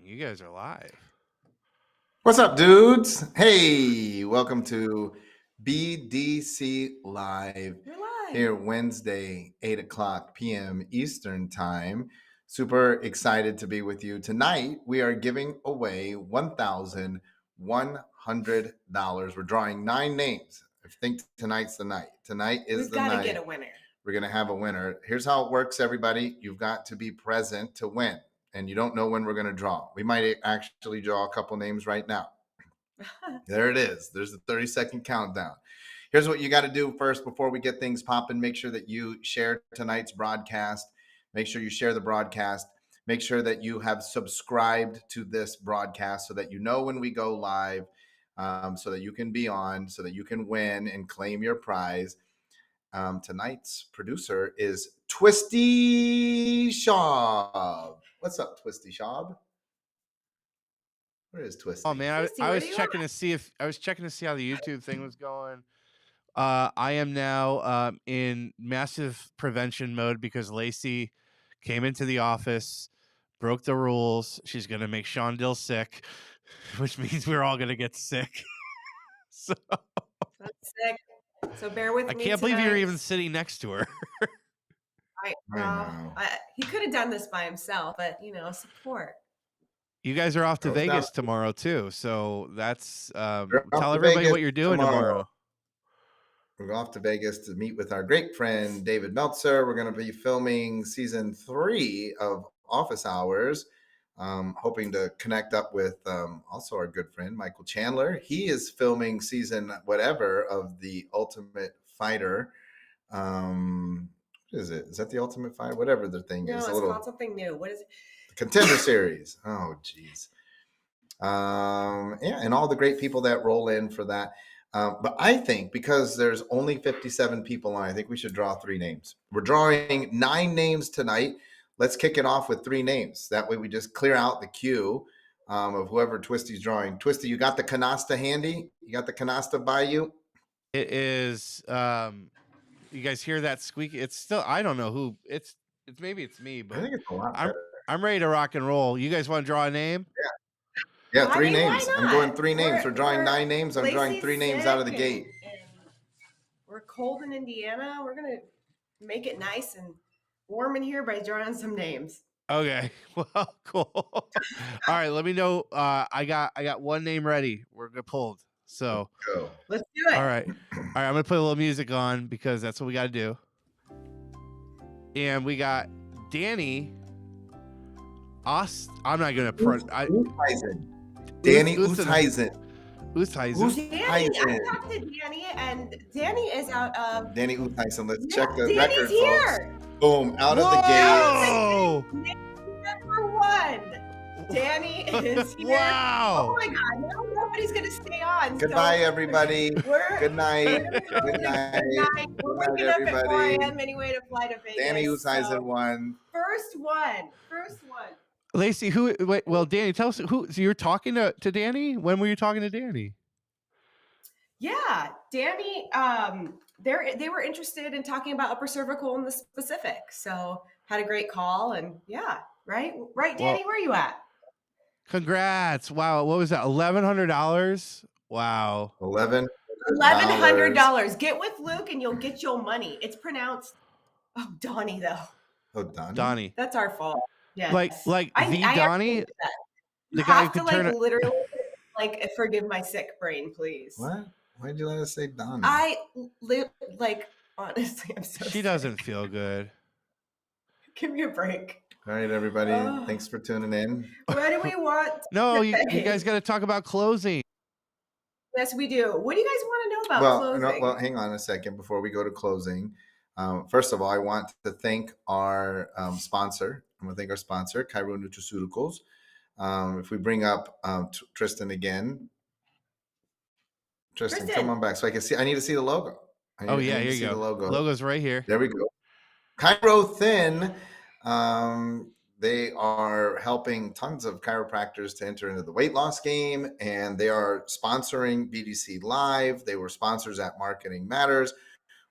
You guys are live. What's up, dudes? Hey, welcome to BDC Live. We're live. Here Wednesday, 8 o'clock p.m. Eastern Time. Super excited to be with you. Tonight, we are giving away $1,100. We're drawing 9 names. I think tonight's the night. Tonight is the night. We've got to get a winner. We're going to have a winner. Here's how it works, everybody. You've got to be present to win. And you don't know when we're going to draw. We might actually draw a couple names right now. There it is. There's the 30-second countdown. Here's what you got to do first before we get things popping. Make sure that you share tonight's broadcast. Make sure you share the broadcast. Make sure that you have subscribed to this broadcast so that you know when we go live, so that you can be on, so that you can win and claim your prize. Tonight's producer is Twisty Shaw. What's up, Twisty Shaw? Where is Twisty? Oh man, Twisty, I where was are you checking to see if how the YouTube thing was going. I am now in massive prevention mode because Lacey came into the office, broke the rules. She's gonna make Shawn Dill sick, which means we're all gonna get sick. So I'm sick. So bear with me. I can't believe you're even sitting next to her. I know. He could have done this by himself, but support. You guys are off to Goes Vegas down. tomorrow too, so that's off tell to everybody Vegas what you're doing tomorrow. We're off to Vegas to meet with our great friend David Meltzer. We're going to be filming season 3 of Office Hours. Hoping to connect up with also our good friend Michael Chandler. He is filming season whatever of The Ultimate Fighter. What is it? Is that The Ultimate Fighter? Whatever the thing No, is. it's called something new. What is it? Contender Series. Oh, geez. And all the great people that roll in for that. But I think because there's only 57 people on, I think we should draw 3 names. We're drawing 9 names tonight. Let's kick it off with 3 names. That way we just clear out the queue of whoever Twisty's drawing. Twisty, you got the canasta handy? You got the canasta by you? It is you guys hear that squeak? It's still I don't know who it's maybe it's me, I but think it's a lot better. I'm ready to rock and roll. You guys want to draw a name? Yeah, 3 I mean, names. why I'm not? going 3 names. We're drawing 9 names. I'm drawing Lacey's 3 names out of the sick gate. and we're cold in Indiana. We're gonna make it nice and warm in here by drawing some names. Okay. Well, cool. All right, let me know. I got 1 name ready. We're good pulled. So Go. Let's do it. all right. I'm gonna put a little music on because that's what we gotta do. And we got Danny. I'm not gonna Danny Oosthuizen. Oosthuizen. Danny, I talked to Danny, and Danny is out of. Danny Oosthuizen. Let's check the Danny's record, here. folks. Boom, out of the gate. Number 1. Danny is here. Wow. Oh my God! Now nobody's gonna stay on. Goodbye, so everybody. Good night. Good night. We're waking up at 4 a.m. anyway to fly to Vegas. Danny Oosthuizen won. First one. Lacey, Danny, tell us who. So you're talking to Danny? When were you talking to Danny? Yeah, Danny. They were interested in talking about upper cervical in the specific. So had a great call, and yeah, right, Danny, where are you at? Congrats! Wow, what was that? $1,100. Wow. $1,100. Get with Luke, and you'll get your money. It's pronounced. Oh, Donnie though. Oh, Donnie. Donnie. That's our fault. Yeah. Like Donnie. The guy who can turn literally forgive my sick brain, please. What? Why did you let us say Donnie? I live honestly, I'm so. She doesn't feel good. Give me a break. All right, everybody. Thanks for tuning in. What do we want? No, you guys got to talk about closing. Yes, we do. What do you guys want to know about closing? Well, hang on a second before we go to closing. First of all, I want to thank our sponsor. I'm going to thank our sponsor, Cairo Nutraceuticals. If we bring up Tristan again. Tristan, come on back so I can see. I need to see the logo. Here you go. The logo. Logo's right here. There we go. Cairo Thin. They are helping tons of chiropractors to enter into the weight loss game, and they are sponsoring BDC Live. They were sponsors at Marketing Matters.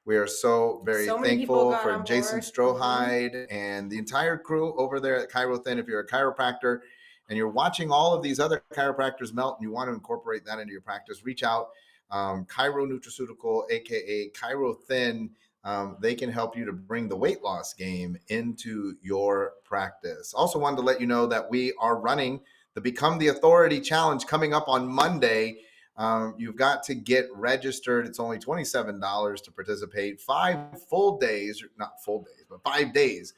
We are so very thankful for Jason Strohide and the entire crew over there at Cairo Thin. If you're a chiropractor and you're watching all of these other chiropractors melt and you want to incorporate that into your practice, reach out. Chiro Nutraceutical, aka Chiro Thin, they can help you to bring the weight loss game into your practice. Also wanted to let you know that we are running the Become the Authority Challenge coming up on Monday. You've got to get registered. It's only $27 to participate. 5 full days, not full days, but 5 days.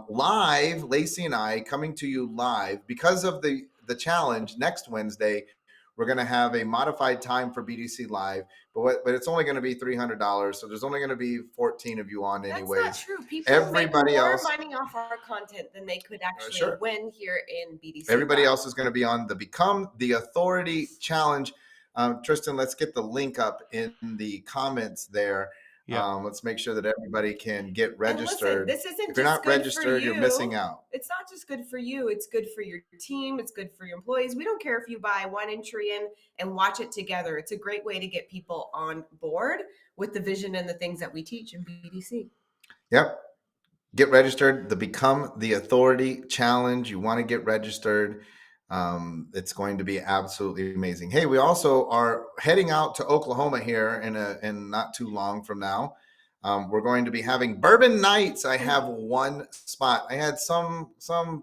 Live, Lacey and I coming to you live because of the challenge next Wednesday. We're going to have a modified time for BDC Live, but it's only going to be $300. So there's only going to be 14 of you on anyways. That's not true. People Everybody make more else money off our content than they could actually sure. win here in BDC. Everybody Live. else is going to be on the Become the Authority Challenge. Tristan, let's get the link up in the comments there. Yeah. Let's make sure that everybody can get registered. And listen, this isn't if you're just not good registered, for you. you're missing out. It's not just good for you. It's good for your team. It's good for your employees. We don't care if you buy one entry in and watch it together. It's a great way to get people on board with the vision and the things that we teach in BDC. Yep. Get registered. The Become the Authority Challenge. You want to get registered. It's going to be absolutely amazing. Hey, we also are heading out to Oklahoma here in not too long from now. We're going to be having Bourbon Nights. I have one spot. I had some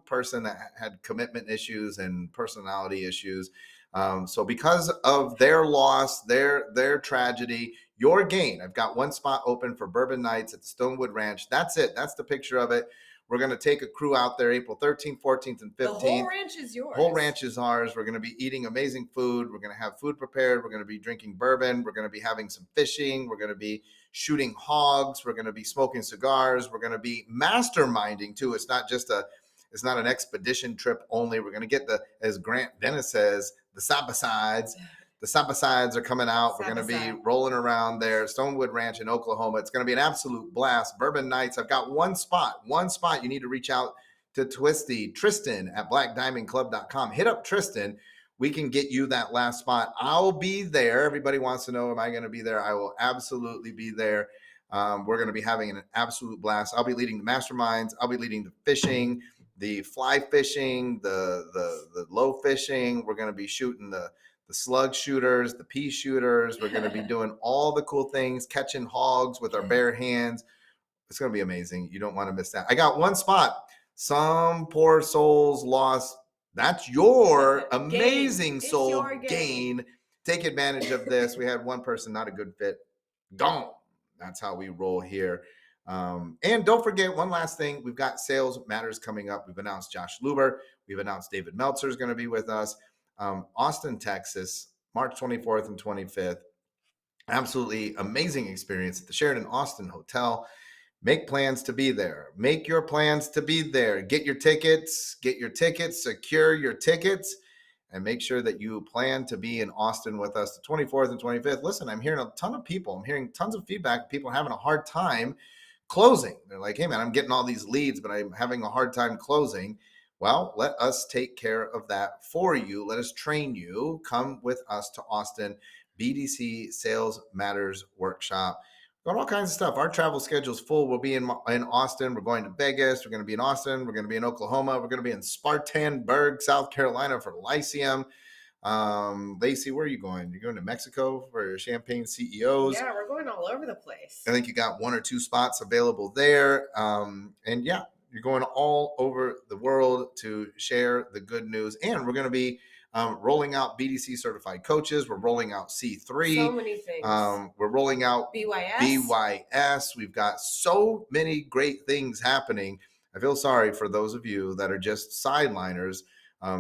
person that had commitment issues and personality issues. So because of their loss, their tragedy, your gain, I've got one spot open for Bourbon Nights at the Stonewood Ranch. That's it. That's the picture of it. We're going to take a crew out there April 13th, 14th, and 15th. The whole ranch is yours. Whole ranch is ours. We're going to be eating amazing food. We're going to have food prepared. We're going to be drinking bourbon. We're going to be having some fishing. We're going to be shooting hogs. We're going to be smoking cigars. We're going to be masterminding too. It's not an expedition trip only. We're going to get as Grant Dennis says, the Sabasides. The Sabasides are coming out. We're going to be rolling around there. Stonewood Ranch in Oklahoma. It's going to be an absolute blast. Bourbon Nights. I've got one spot. You need to reach out to Tristan at blackdiamondclub.com. Hit up Tristan. We can get you that last spot. I'll be there. Everybody wants to know, am I going to be there? I will absolutely be there. We're going to be having an absolute blast. I'll be leading the masterminds. I'll be leading the fishing, the fly fishing, the low fishing. We're going to be shooting the slug shooters, the pea shooters. We're going to be doing all the cool things, catching hogs with our bare hands. It's going to be amazing. You don't want to miss that. I got one spot. Some poor soul's lost. That's your amazing soul gain. Take advantage of this. We had one person, not a good fit. Gone. That's how we roll here. And don't forget one last thing. We've got Sales Matters coming up. We've announced Josh Luber. We've announced David Meltzer is going to be with us. Austin, Texas, March 24th and 25th. Absolutely amazing experience at the Sheraton Austin Hotel. Make plans to be there. Make your plans to be there. Get your tickets, secure your tickets, and make sure that you plan to be in Austin with us the 24th and 25th. Listen, I'm hearing a ton of people. I'm hearing tons of feedback. People are having a hard time closing. They're like, hey, man, I'm getting all these leads, but I'm having a hard time closing. Well, let us take care of that for you. Let us train you. Come with us to Austin, BDC Sales Matters Workshop. Got all kinds of stuff. Our travel schedule is full. We'll be in Austin. We're going to Vegas. We're going to be in Austin. We're going to be in Oklahoma. We're going to be in Spartanburg, South Carolina for Lyceum. Lacey, where are you going? You're going to Mexico for your Champagne CEOs. Yeah, we're going all over the place. I think you got 1 or 2 spots available there. And yeah, you're going all over the world to share the good news. And we're going to be rolling out BDC certified coaches. We're rolling out C3. So many things. We're rolling out BYS. We've got so many great things happening. I feel sorry for those of you that are just sideliners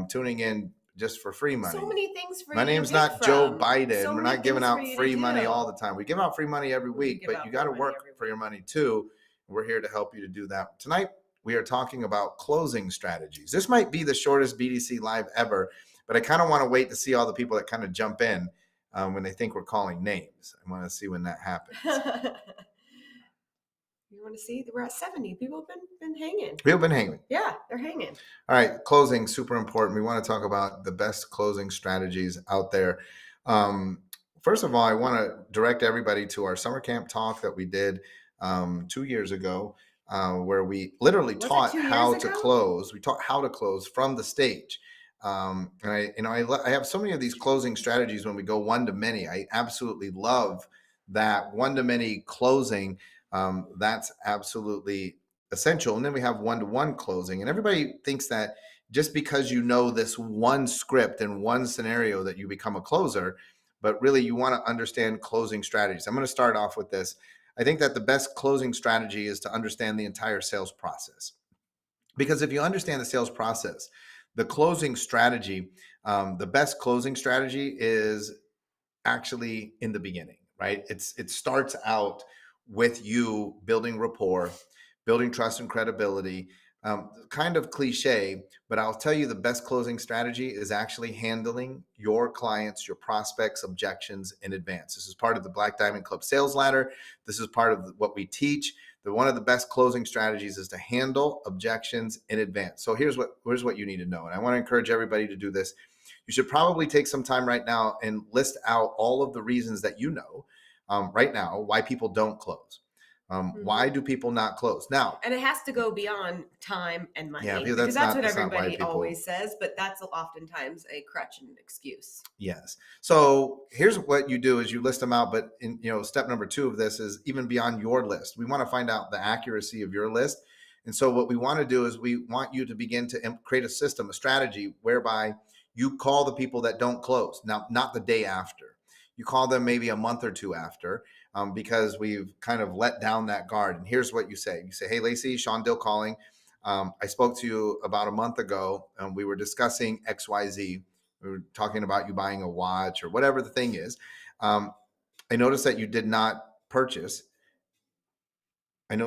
tuning in just for free money. So many things for My you name's to not pick Joe from. Biden. So We're many not giving things out for you free to money do. all the time. We give out free money every week, give but out you got to free money work every for your week. money too. We're here to help you to do that. Tonight, we are talking about closing strategies. This might be the shortest BDC live ever, but I kind of want to wait to see all the people that kind of jump in when they think we're calling names. I want to see when that happens. You want to see? We're at 70. People have been hanging. We've been hanging. Yeah, they're hanging. All right, closing, super important. We want to talk about the best closing strategies out there. First of all, I want to direct everybody to our summer camp talk that we did 2 years ago, where we literally taught how to close. We taught how to close from the stage. And I have so many of these closing strategies when we go one to many. I absolutely love that one to many closing. That's absolutely essential. And then we have one-to-one closing, and everybody thinks that just because you know this one script and one scenario that you become a closer, but really you want to understand closing strategies. I'm going to start off with this. I think that the best closing strategy is to understand the entire sales process. Because if you understand the sales process, the closing strategy, the best closing strategy is actually in the beginning, right? It starts out with you building rapport, building trust and credibility. Kind of cliche, but I'll tell you the best closing strategy is actually handling your clients, your prospects' objections in advance. This is part of the Black Diamond Club sales ladder. This is part of what we teach. One of the best closing strategies is to handle objections in advance. So here's what you need to know. And I want to encourage everybody to do this. You should probably take some time right now and list out all of the reasons that you know right now why people don't close. Why do people not close? Now, and it has to go beyond time and money. Yeah, because that's what everybody always says, but that's oftentimes a crutch and excuse. Yes. So here's what you do is you list them out, but step number 2 of this is even beyond your list. We want to find out the accuracy of your list. And so what we want to do is we want you to begin to create a system, a strategy whereby you call the people that don't close. Now, not the day after. You call them maybe a month or two after, because we've kind of let down that guard. And here's what you say. You say, hey, Lacey, Shawn Dill calling. I spoke to you about a month ago, and we were discussing XYZ. We were talking about you buying a watch or whatever the thing is. I noticed that you did not purchase. And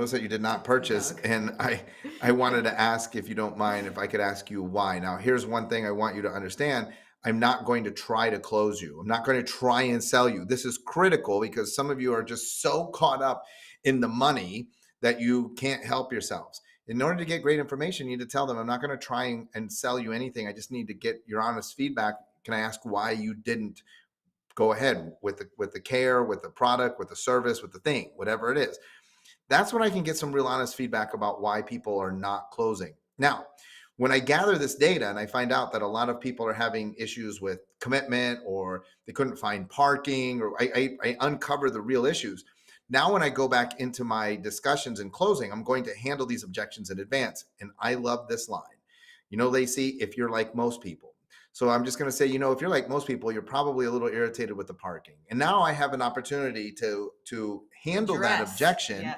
I wanted to ask, if you don't mind, if I could ask you why. Now, here's one thing I want you to understand. I'm not going to try to close you. I'm not going to try and sell you. This is critical because some of you are just so caught up in the money that you can't help yourselves. In order to get great information, you need to tell them, I'm not going to try and sell you anything. I just need to get your honest feedback. Can I ask why you didn't go ahead with the care, with the product, with the service, with the thing, whatever it is? That's when I can get some real honest feedback about why people are not closing. Now, when I gather this data and I find out that a lot of people are having issues with commitment, or they couldn't find parking, or I uncover the real issues. Now, when I go back into my discussions and closing, I'm going to handle these objections in advance. And I love this line. Lacey, if you're like most people. So I'm just going to say, if you're like most people, you're probably a little irritated with the parking. And now I have an opportunity to handle that objection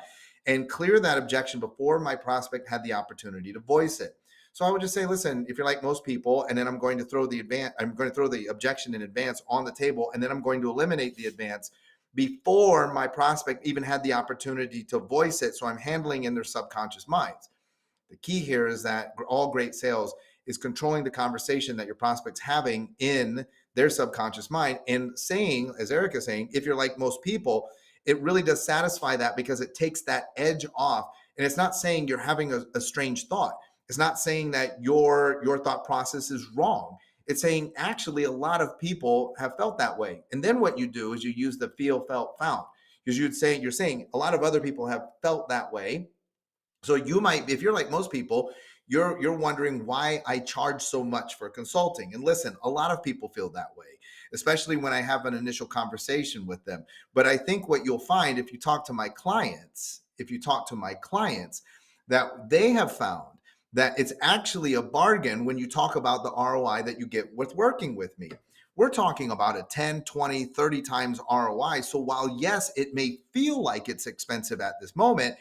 and clear that objection before my prospect had the opportunity to voice it. So I would just say, listen, if you're like most people, and then I'm going to throw the objection in advance on the table, and then I'm going to eliminate the advance before my prospect even had the opportunity to voice it. So I'm handling in their subconscious minds. The key here is that all great sales is controlling the conversation that your prospect's having in their subconscious mind, and saying, as Eric is saying, if you're like most people, it really does satisfy that, because it takes that edge off. And it's not saying you're having a strange thought. It's not saying that your thought process is wrong. It's saying, actually, a lot of people have felt that way. And then what you do is you use the feel, felt, found. Because you're saying a lot of other people have felt that way. So you might, if you're like most people, you're wondering why I charge so much for consulting. And listen, a lot of people feel that way, especially when I have an initial conversation with them. But I think what you'll find if you talk to my clients, that they have found that it's actually a bargain when you talk about the ROI that you get with working with me. We're talking about a 10, 20, 30 times ROI. So while, yes, it may feel like it's expensive at this moment,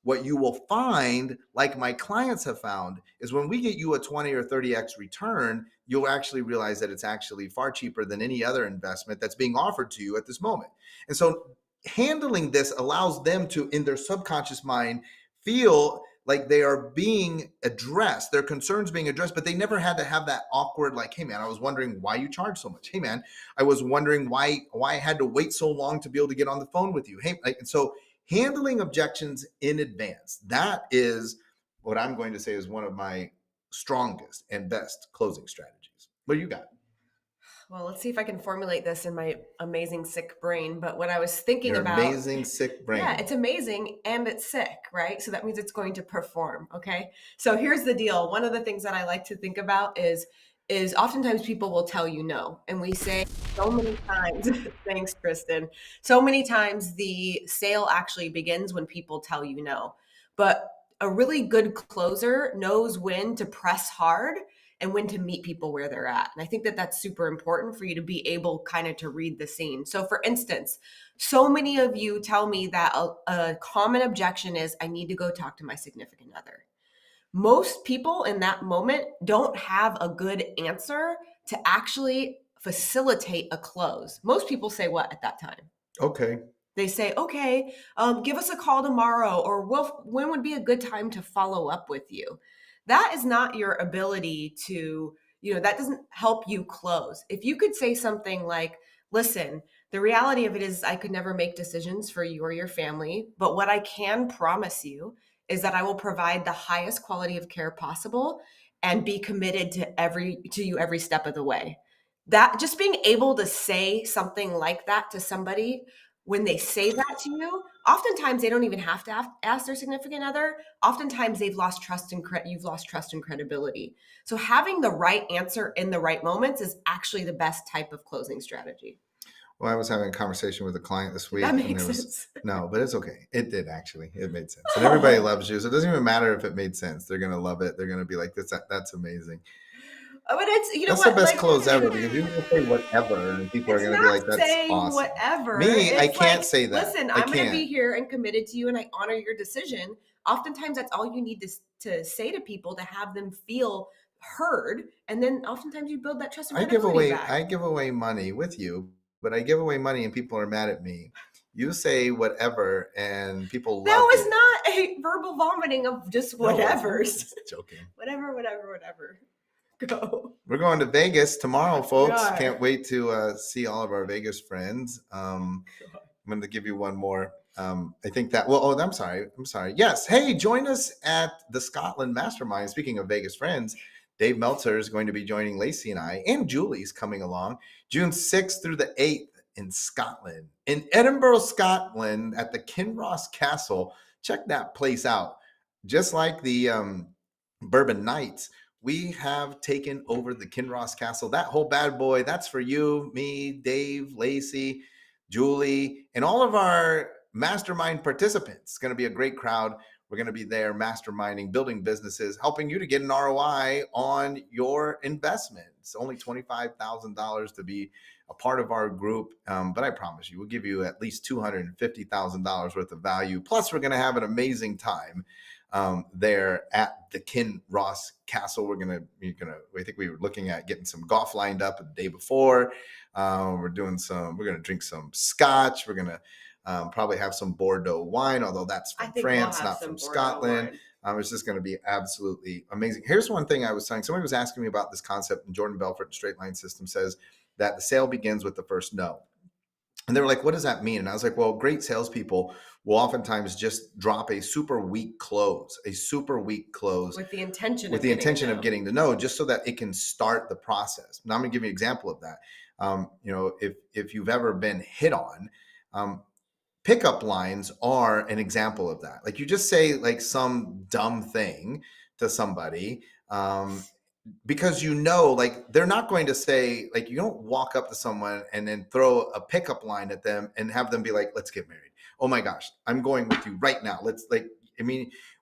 what you will find, like my clients have found, is when we get you a 20 or 30x return, you'll actually realize that it's actually far cheaper than any other investment that's being offered to you at this moment. And so handling this allows them to, in their subconscious mind, feel like they are being addressed, their concerns being addressed, but they never had to have that awkward, like, hey man, I was wondering why you charge so much. Hey man, I was wondering why I had to wait so long to be able to get on the phone with you. Hey, and so handling objections in advance, that is what I'm going to say is one of my strongest and best closing strategies. What do you got? Well, let's see if I can formulate this in my amazing sick brain. But when I was thinking Your about amazing sick brain. Yeah, it's amazing and it's sick, right? So that means it's going to perform. Okay. So here's the deal. One of the things that I like to think about is is oftentimes people will tell you no. And we say so many times, thanks, Kristen. So many times the sale actually begins when people tell you no. But a really good closer knows when to press hard and when to meet people where they're at. And I think that that's super important for you to be able kind of to read the scene. So for instance, so many of you tell me that a common objection is I need to go talk to my significant other. Most people in that moment don't have a good answer to actually facilitate a close. Most people say what at that time? Okay. They say, okay, give us a call tomorrow, or when would be a good time to follow up with you? That is not your ability to, that doesn't help you close. If you could say something like, listen, the reality of it is I could never make decisions for you or your family, but what I can promise you is that I will provide the highest quality of care possible and be committed to you every step of the way. That just being able to say something like that to somebody, when they say that to you, oftentimes they don't even have to ask their significant other. Oftentimes they've lost trust and you've lost trust and credibility. So having the right answer in the right moments is actually the best type of closing strategy. Well, I was having a conversation with a client this week. That makes sense. No, but it's okay. It did actually. It made sense. And everybody loves you. So it doesn't even matter if it made sense. They're going to love it. They're going to be like, that's amazing. But it's, that's the best close ever, because you can say whatever and people are going to be like, that's awesome. Whatever. Me, I can't say that. Listen, I'm going to be here and committed to you and I honor your decision. Oftentimes that's all you need to say to people to have them feel heard. And then oftentimes you build that trust and credibility back. I give away money with you, but I give away money and people are mad at me. You say whatever and people love it. That was not a verbal vomiting of just whatever. No, just joking. Whatever. Go. We're going to Vegas tomorrow, folks. Can't wait to see all of our Vegas friends. I'm going to give you one more. I think that, I'm sorry. Yes. Hey, join us at the Scotland Mastermind. Speaking of Vegas friends, Dave Meltzer is going to be joining Lacey and I, and Julie's coming along June 6th through the 8th in Scotland, in Edinburgh, Scotland, at the Kinross Castle. Check that place out. Just like the Bourbon Nights, we have taken over the Kinross Castle. That whole bad boy, that's for you, me, Dave, Lacey, Julie, and all of our mastermind participants. It's going to be a great crowd. We're going to be there masterminding, building businesses, helping you to get an ROI on your investment. It's only $25,000 to be a part of our group. But I promise you, we'll give you at least $250,000 worth of value. Plus, we're going to have an amazing time there at the Kinross Castle. I think we were looking at getting some golf lined up the day before. We're going to drink some scotch. We're going to probably have some Bordeaux wine, although that's from France, not from Scotland. It's just going to be absolutely amazing. Here's one thing I was saying. Somebody was asking me about this concept, and Jordan Belfort and Straight Line System says that the sale begins with the first no. And they were like, what does that mean? And I was like, well, great salespeople will oftentimes just drop a super weak close with the intention of getting the no, just so that it can start the process. Now I'm going to give you an example of that. If you've ever been hit on, pickup lines are an example of that. Like you just say like some dumb thing to somebody, because like they're not going to say, like, you don't walk up to someone and then throw a pickup line at them and have them be like, let's get married. Oh my gosh, I'm going with you right now.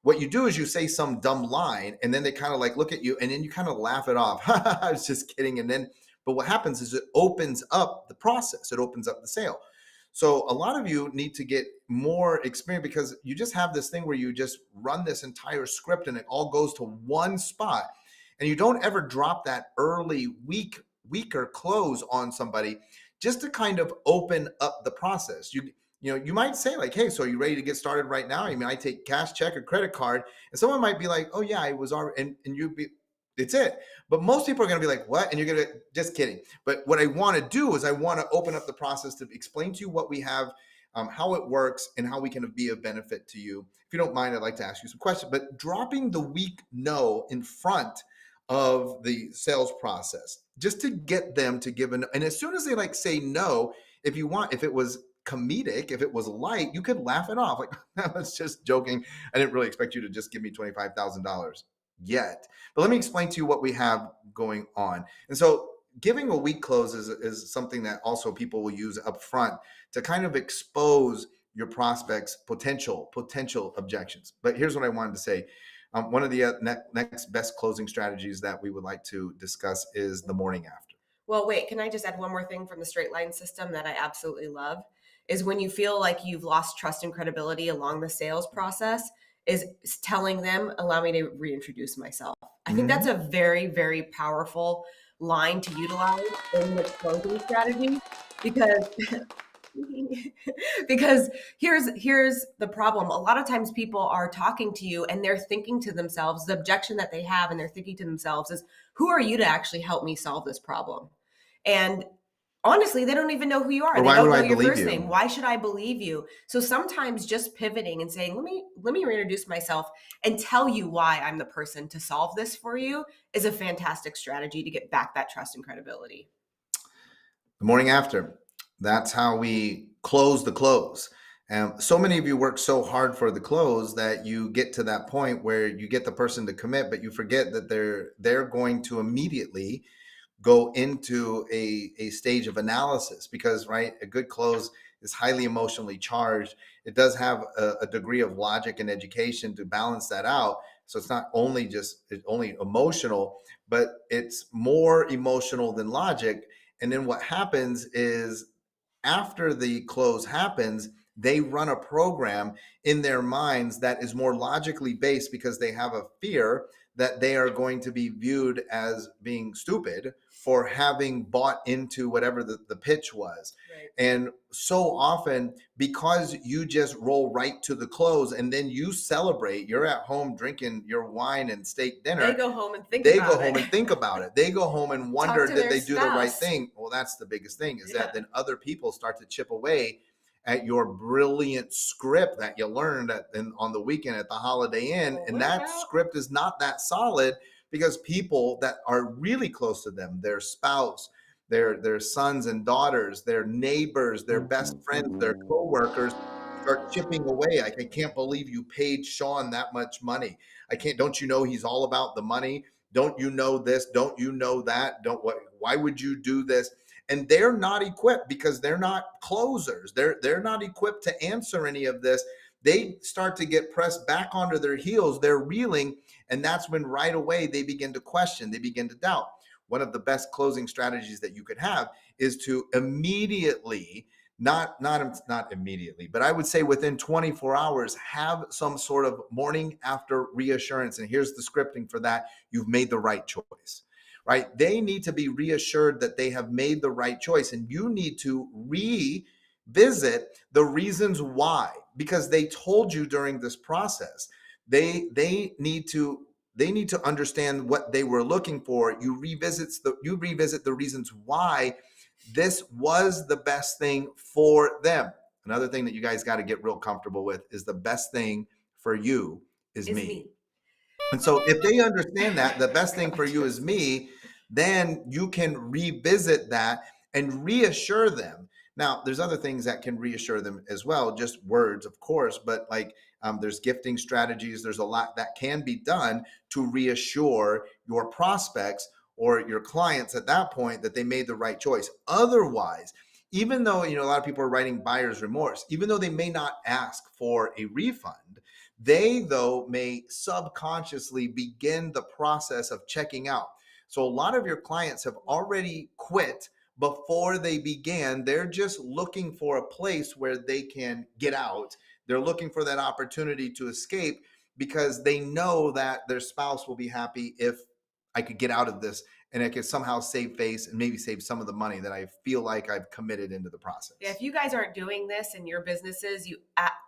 What you do is you say some dumb line and then they kind of like look at you and then you kind of laugh it off. I was just kidding. But what happens is it opens up the process. It opens up the sale. So a lot of you need to get more experience, because you just have this thing where you just run this entire script and it all goes to one spot. And you don't ever drop that early, weaker close on somebody, just to kind of open up the process. You might say like, hey, so are you ready to get started right now? I take cash, check, or credit card. And someone might be like, oh yeah, I was already, and you'd be, it's it. But most people are going to be like, what? And you're going to, just kidding. But what I want to do is I want to open up the process to explain to you what we have, how it works, and how we can be of benefit to you. If you don't mind, I'd like to ask you some questions. But dropping the weak no in front of the sales process, just to get them to give and as soon as they like say no, if it was comedic, if it was light, you could laugh it off. Like, I was just joking. I didn't really expect you to just give me $25,000. yet. But let me explain to you what we have going on. And so giving a weak close is something that also people will use up front to kind of expose your prospects' potential objections. But here's what I wanted to say. One of the next best closing strategies that we would like to discuss is the morning after. Well, wait, can I just add one more thing from the straight line system that I absolutely love? Is when you feel like you've lost trust and credibility along the sales process, is telling them, allow me to reintroduce myself. I think that's a very, very powerful line to utilize in the closing strategy, because because here's the problem. A lot of times people are talking to you and they're thinking to themselves, the objection that they have, and they're thinking to themselves is, who are you to actually help me solve this problem? And honestly, they don't even know who you are. Or they why don't would know I your believe first you? name. Why should I believe you? So sometimes just pivoting and saying, let me reintroduce myself and tell you why I'm the person to solve this for you is a fantastic strategy to get back that trust and credibility. The morning after. That's how we close the close. And so many of you work so hard for the close that you get to that point where you get the person to commit, but you forget that they're going to immediately go into a stage of analysis, because right, a good close is highly emotionally charged. It does have a degree of logic and education to balance that out. So it's not only only emotional, but it's more emotional than logic. And then what happens is, after the close happens, they run a program in their minds that is more logically based, because they have a fear that they are going to be viewed as being stupid for having bought into whatever the pitch was. Right. And so often, because you just roll right to the close and then you celebrate, you're at home drinking your wine and steak dinner. They go home and think about it. They go home and think about it. They go home and wonder, did they do the right spouse. thing? Well, that's the biggest thing, is Yeah. that then other people start to chip away at your brilliant script that you learned on the weekend at the Holiday Inn. Well, and what that about- script is not that solid, because people that are really close to them, their spouse, their sons and daughters, their neighbors, their best friends, their coworkers, start chipping away. Like, I can't believe you paid Shawn that much money. Don't you know he's all about the money? Don't you know this? Don't you know that? Why would you do this? And they're not equipped, because they're not closers. They're not equipped to answer any of this. They start to get pressed back onto their heels. They're reeling. And that's when right away they begin to question, they begin to doubt. One of the best closing strategies that you could have is to immediately, not immediately, but I would say within 24 hours, have some sort of morning after reassurance. And here's the scripting for that. You've made the right choice, right? They need to be reassured that they have made the right choice. And you need to revisit the reasons why, because they told you during this process. They need to understand what they were looking for. You revisit the reasons why this was the best thing for them. Another thing that you guys got to get real comfortable with is, the best thing for you is me. And so if they understand that the best thing for you is me, then you can revisit that and reassure them. Now, there's other things that can reassure them as well, just words, of course, but like there's gifting strategies. There's a lot that can be done to reassure your prospects or your clients at that point that they made the right choice. Otherwise, even though, a lot of people are writing buyer's remorse, even though they may not ask for a refund, they, though, may subconsciously begin the process of checking out. So a lot of your clients have already quit before they began. They're just looking for a place where they can get out. They're looking for that opportunity to escape, because they know that their spouse will be happy if I could get out of this, and I could somehow save face and maybe save some of the money that I feel like I've committed into the process. Yeah, if you guys aren't doing this in your businesses, you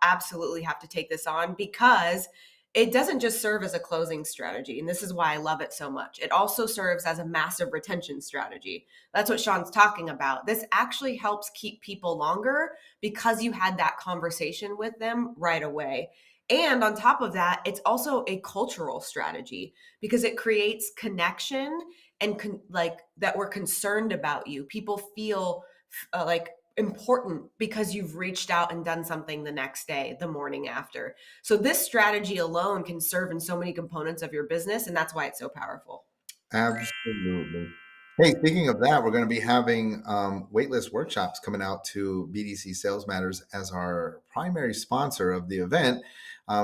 absolutely have to take this on, because it doesn't just serve as a closing strategy. And this is why I love it so much. It also serves as a massive retention strategy. That's what Shawn's talking about. This actually helps keep people longer, because you had that conversation with them right away. And on top of that, it's also a cultural strategy, because it creates connection and like that we're concerned about you. People feel like important because you've reached out and done something the next day, the morning after. So this strategy alone can serve in so many components of your business, and that's why it's so powerful. Absolutely. Hey, speaking of that, we're going to be having waitlist workshops coming out to BDC Sales Matters as our primary sponsor of the event.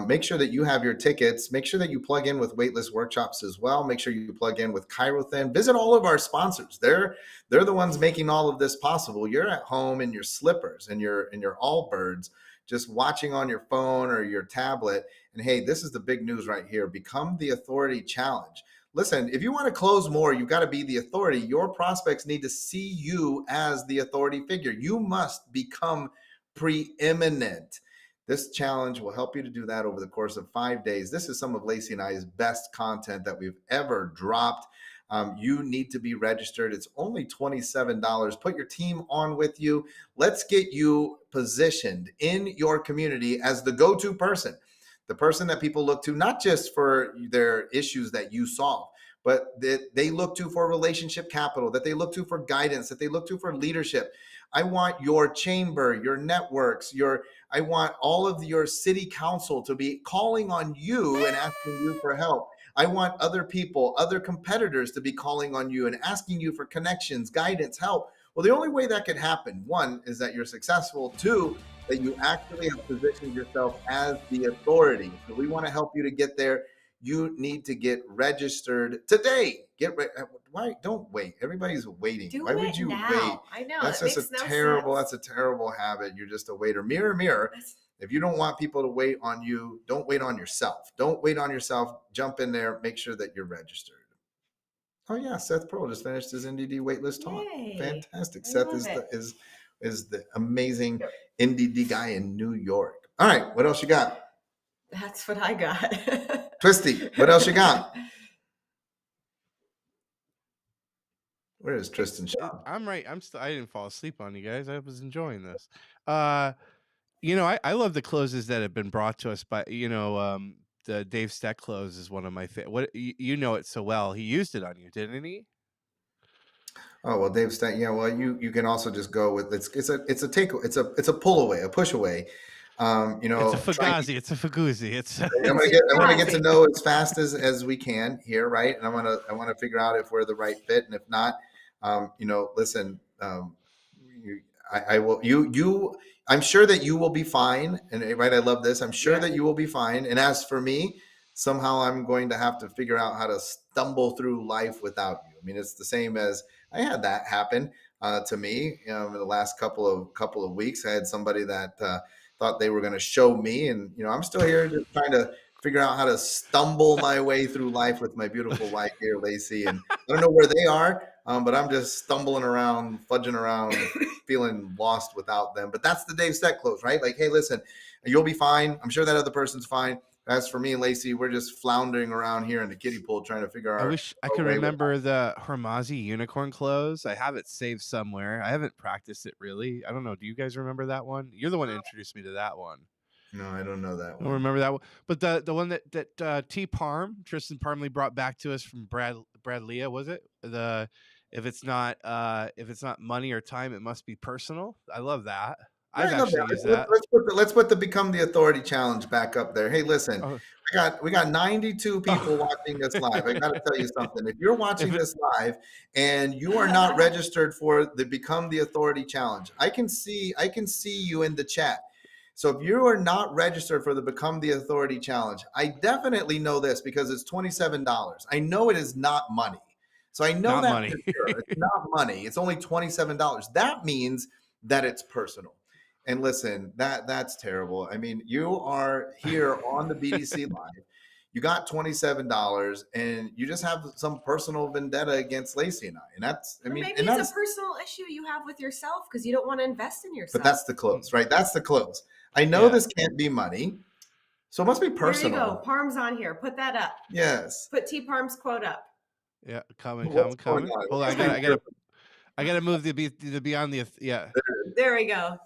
Make sure that you have your tickets. Make sure that you plug in with waitlist workshops as well. Make sure you plug in with Chirothin. Visit all of our sponsors. They're the ones making all of this possible. You're at home in your slippers and your Allbirds, just watching on your phone or your tablet. And hey, this is the big news right here. Become the Authority Challenge. Listen, if you want to close more, you've got to be the authority. Your prospects need to see you as the authority figure. You must become preeminent. This challenge will help you to do that over the course of 5 days. This is some of Lacey and I's best content that we've ever dropped. You need to be registered. It's only $27. Put your team on with you. Let's get you positioned in your community as the go-to person. The person that people look to, not just for their issues that you solve, but that they look to for relationship capital, that they look to for guidance, that they look to for leadership. I want your chamber, your networks, I want all of your city council to be calling on you and asking you for help. I want other people, other competitors to be calling on you and asking you for connections, guidance, help. Well, the only way that could happen, one, is that you're successful. Two, that you actually have positioned yourself as the authority. So we want to help you to get there. You need to get registered today. Why? Don't wait. Everybody's waiting. Why would you wait? I know. That's just a terrible habit. You're just a waiter. Mirror. If you don't want people to wait on you, don't wait on yourself. Don't wait on yourself. Jump in there. Make sure that you're registered. Oh yeah, Seth Pearl just finished his NDD waitlist talk. Yay. Fantastic. Seth is the amazing NDD guy in New York. All right, what else you got? That's what I got. Twisty, what else you got? Where is Tristan Shaw? I'm right. I didn't fall asleep on you guys. I was enjoying this. I love the closes that have been brought to us by, the Dave Steck close is one of my favorite. What you know it so well. He used it on you, didn't he? Oh well, Dave Steck. Yeah, well, you can also just go with it's a pull away, a push away. It's a fugazi. It's a fugazi. I want to get to know as fast as we can here, right? And I want to figure out if we're the right fit, and if not, listen. I will. I'm sure that you will be fine. And right, I love this. I'm sure that you will be fine. And as for me, somehow I'm going to have to figure out how to stumble through life without you. I mean, it's the same as I had that happen to me in the last couple of weeks. I had somebody that thought they were going to show me, and I'm still here just trying to figure out how to stumble my way through life with my beautiful wife here, Lacey. And I don't know where they are, but I'm just stumbling around, fudging around, feeling lost without them. But that's the Dave Steck close, right? Like, hey, listen, you'll be fine. I'm sure that other person's fine. As for me and Lacey, we're just floundering around here in the kiddie pool trying to figure out. I wish I could remember the Hormazi unicorn close. I have it saved somewhere. I haven't practiced it really. I don't know. Do you guys remember that one? You're the one that introduced me to that one. No, I don't know that one. I don't remember that one. But the one that Tristan Parmley brought back to us from Brad Leah, was it? If it's not money or time, it must be personal. I love that. I've actually used that. Let's put the Become the Authority challenge back up there. Hey, listen, we got 92 people watching this live. I got to tell you something. If you're watching this live and you are not registered for the Become the Authority challenge, I can see you in the chat. So if you are not registered for the Become the Authority challenge, I definitely know this because it's $27. I know it is not money. So I know that for sure. It's not money. It's only $27. That means that it's personal. And listen, that's terrible. I mean, you are here on the BDC Live. You got $27 and you just have some personal vendetta against Lacey and I. And maybe it's a personal issue you have with yourself because you don't want to invest in yourself. But that's the close, right? That's the close. I know this can't be money. So it must be personal. There you go. Parm's on here. Put that up. Yes. Put T Parm's quote up. Yeah, coming. Hold on, I gotta move the beyond the There we go.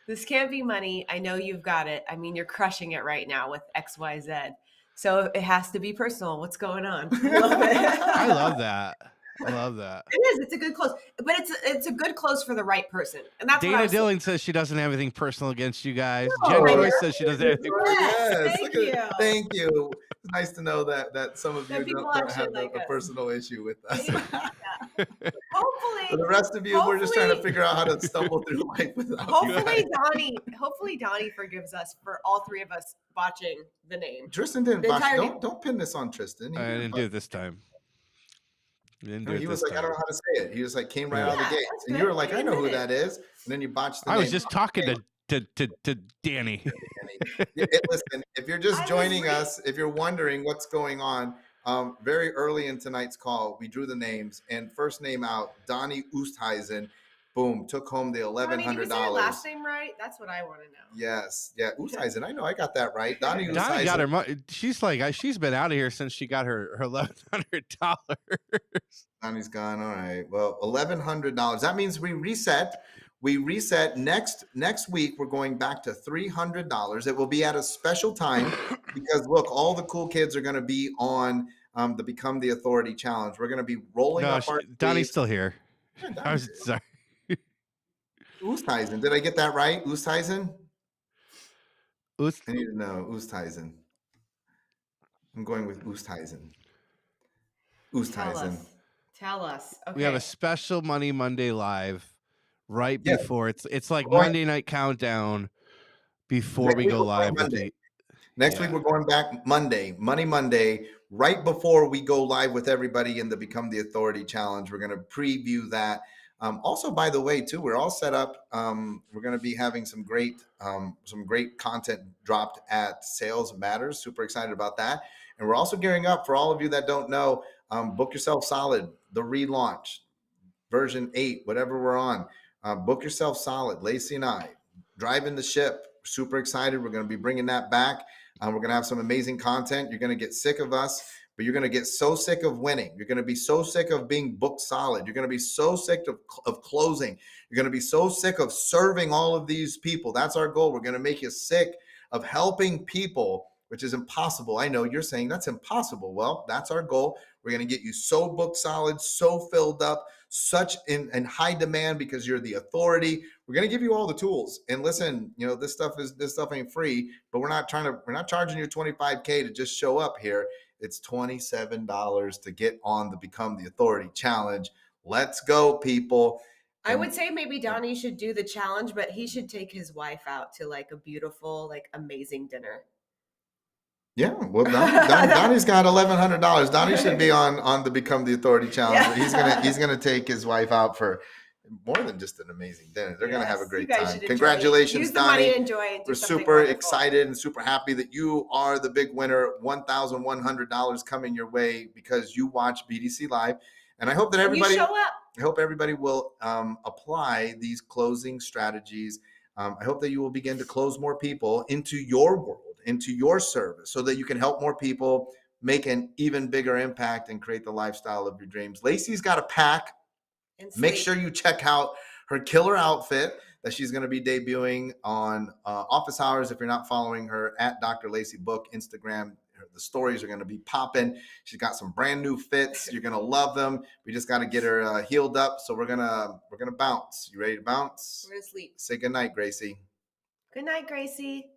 This can't be money. I know you've got it. I mean, you're crushing it right now with XYZ. So it has to be personal. What's going on? Love it. I love that. Love that. It is. It's a good close, but it's a good close for the right person, and that's what I Dana was Dillon says she doesn't have anything personal against you guys. No, Jen I Joyce know. says she doesn't have anything. Yes, Look thank at- you. Thank you. It's nice to know that some of That you people don't actually have like a us. personal issue with us. For Hopefully, the rest of you, we're just trying to hopefully- figure out how to stumble through life without you guys. hopefully Donnie forgives us for all three of us botching the name. Tristan didn't The botch. entire Don't pin this on Tristan. I didn't do botch it this time. He was like, I don't know how to say it. He was like, came right out of the Yeah, gates. that's And good. you were like, You I know who admit it. that is. And then you botched the I name. was just talking to Danny. Listen, if you're just I was joining reading- us, if you're wondering what's going on, very early in tonight's call, we drew the names, and first name out, Donnie Oosthuizen, boom, took home the Donnie, did we say your $1,100. last name right? That's what I want to know. Yes, yeah, Oosthuizen. I know, I got that right. Donnie Oosthuizen. Donnie got her money. She's like, she's been out of here since she got her $1,100. Donnie's gone. All right. Well, $1,100. That means we reset. We reset next week. We're going back to $300. It will be at a special time because look, all the cool kids are going to be on the Become the Authority Challenge. We're going to be rolling No, up our Donnie's sleeves. still here. Yeah, I was sorry. Oosthuizen. Did I get that right? Oosthuizen? Oost- I need to know. Oosthuizen. I'm going with Oosthuizen. Oosthuizen. Tell us. Okay. We have a special Money Monday live right Yeah. before it's like We're going- Monday night countdown before Next we week go we're going live with Monday. the Next week, we're going back Monday, Money Monday, right before we go live with everybody in the Become the Authority Challenge. We're going to preview that. Also, by the way, too, we're all set up. We're going to be having some great content dropped at Sales Matters. Super excited about that. And we're also gearing up for all of you that don't know, Book Yourself Solid, the relaunch, version 8, whatever we're on. Book Yourself Solid, Lacey and I, driving the ship. Super excited. We're going to be bringing that back. We're going to have some amazing content. You're going to get sick of us, but you're going to get so sick of winning. You're going to be so sick of being booked solid. You're going to be so sick of closing. You're going to be so sick of serving all of these people. That's our goal. We're going to make you sick of helping people, which is impossible. I know you're saying that's impossible. Well, that's our goal. We're going to get you so booked solid, so filled up, such in high demand because you're the authority. We're going to give you all the tools. And listen, this stuff ain't free, but we're not charging you $25K to just show up here. It's $27 to get on the Become the Authority Challenge. Let's go, people. I would say maybe Donnie should do the challenge, but he should take his wife out to like a beautiful, like amazing dinner. Yeah, well, Donnie's got $1,100. Donnie should be on the Become the Authority Challenge. Yeah. He's gonna take his wife out for more than just an amazing dinner. They're gonna have a great you guys time. should enjoy it. Congratulations, Use the money Donnie. to enjoy it. We're super excited and super happy that you are the big winner. $1,100 coming your way because you watch BDC Live, and I hope that everybody show up. I hope everybody will apply these closing strategies. I hope that you will begin to close more people into your world, into your service, so that you can help more people make an even bigger impact and create the lifestyle of your dreams. Lacey's got a pack. Make sure you check out her killer outfit that she's going to be debuting on office hours. If you're not following her at Dr. Lacey Book, Instagram, the stories are going to be popping. She's got some brand new fits. You're going to love them. We just got to get her healed up. So we're going to bounce. You ready to bounce? We're going to sleep. Say good night, Gracie. Good night, Gracie.